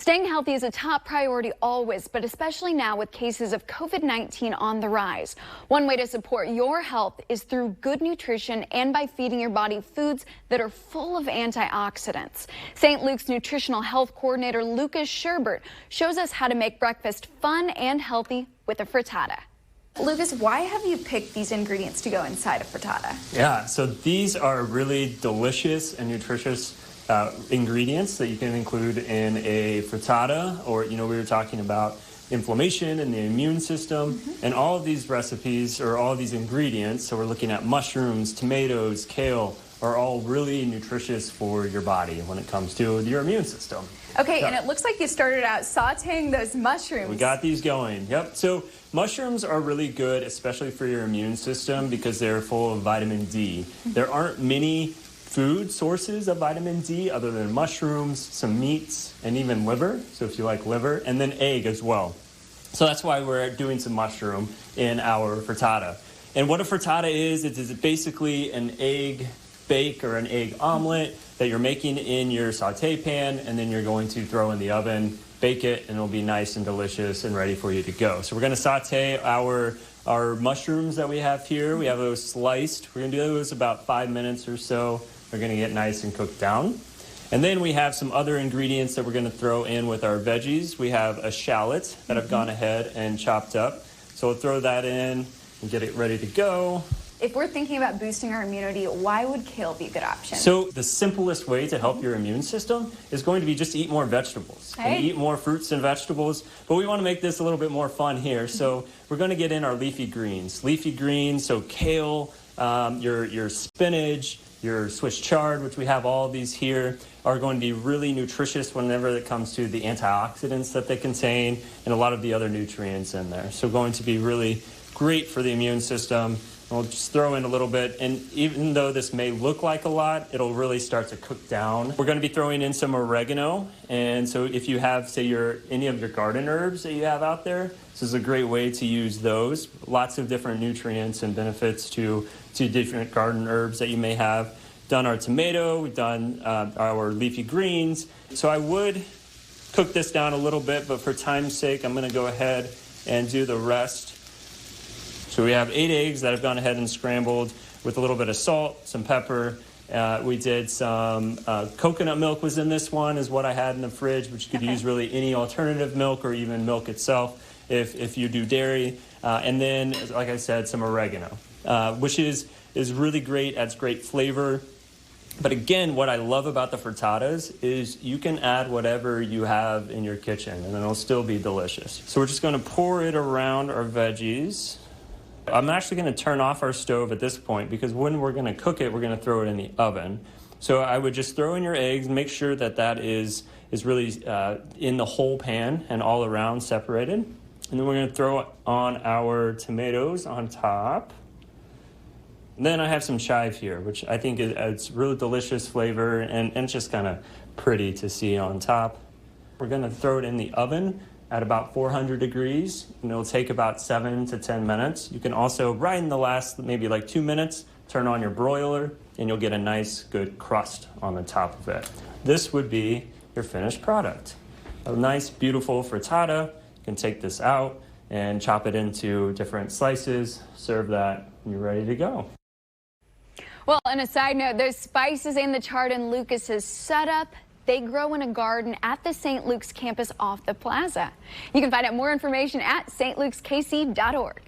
Staying healthy is a top priority always, but especially now with cases of COVID-19 on the rise. One way to support your health is through good nutrition and by feeding your body foods that are full of antioxidants. St. Luke's Nutritional Health Coordinator Lucas Sherbert shows us how to make breakfast fun and healthy with a frittata. Lucas, why have you picked these ingredients to go inside a frittata? Yeah, so these are really delicious and nutritious ingredients that you can include in a frittata, or, we were talking about inflammation and the immune system, and all of these recipes or all of these ingredients, so we're looking at mushrooms, tomatoes, kale, are all really nutritious for your body when it comes to your immune system. Okay, and it looks like you started out sauteing those mushrooms. We got these going, yep. So mushrooms are really good, especially for your immune system, because they're full of vitamin D. There aren't many food sources of vitamin D other than mushrooms, some meats, and even liver, so if you like liver, and then egg as well. So that's why we're doing some mushroom in our frittata. And what a frittata is, it is basically an egg bake or an egg omelet that you're making in your saute pan, and then you're going to throw in the oven, bake it, and it'll be nice and delicious and ready for you to go. So we're going to saute our mushrooms that we have here. We have those sliced. We're going to do those about 5 minutes or so. They're going to get nice and cooked down. And then we have some other ingredients that we're going to throw in with our veggies. We have a shallot that I've gone ahead and chopped up. So we'll throw that in and get it ready to go. If we're thinking about boosting our immunity, why would kale be a good option? So the simplest way to help your immune system is going to be just eat more vegetables and eat more fruits and vegetables. But we want to make this a little bit more fun here. So we're going to get in our leafy greens. Leafy greens, so kale, your spinach, your Swiss chard, which we have all of these here, are going to be really nutritious whenever it comes to the antioxidants that they contain and a lot of the other nutrients in there. So going to be really great for the immune system. We'll just throw in a little bit, and even though this may look like a lot, it'll really start to cook down. We're going to be throwing in some oregano, and so if you have, say, any of your garden herbs that you have out there, this is a great way to use those. Lots of different nutrients and benefits to different garden herbs that you may have. Done our tomato, we've done our leafy greens. So I would cook this down a little bit, but for time's sake, I'm going to go ahead and do the rest. So we have 8 eggs that I've gone ahead and scrambled with a little bit of salt, some pepper. We did some coconut milk was in this one, is what I had in the fridge, but you could use really any alternative milk or even milk itself if you do dairy. And then, like I said, some oregano, which is really great, adds great flavor. But again, what I love about the frittatas is you can add whatever you have in your kitchen and it'll still be delicious. So we're just going to pour it around our veggies. I'm actually going to turn off our stove at this point because when we're going to cook it, we're going to throw it in the oven. So I would just throw in your eggs, make sure that is really in the whole pan and all around separated. And then we're going to throw on our tomatoes on top. And then I have some chive here, which I think adds really delicious flavor and just kind of pretty to see on top. We're going to throw it in the oven at about 400 degrees, and it'll take about 7 to 10 minutes. You can also, right in the last maybe like 2 minutes, turn on your broiler, and you'll get a nice, good crust on the top of it. This would be your finished product. A nice, beautiful frittata. You can take this out and chop it into different slices, serve that, and you're ready to go. Well, on a side note, those spices and the chard in Lucas's setup, they grow in a garden at the St. Luke's campus off the plaza. You can find out more information at stlukeskc.org.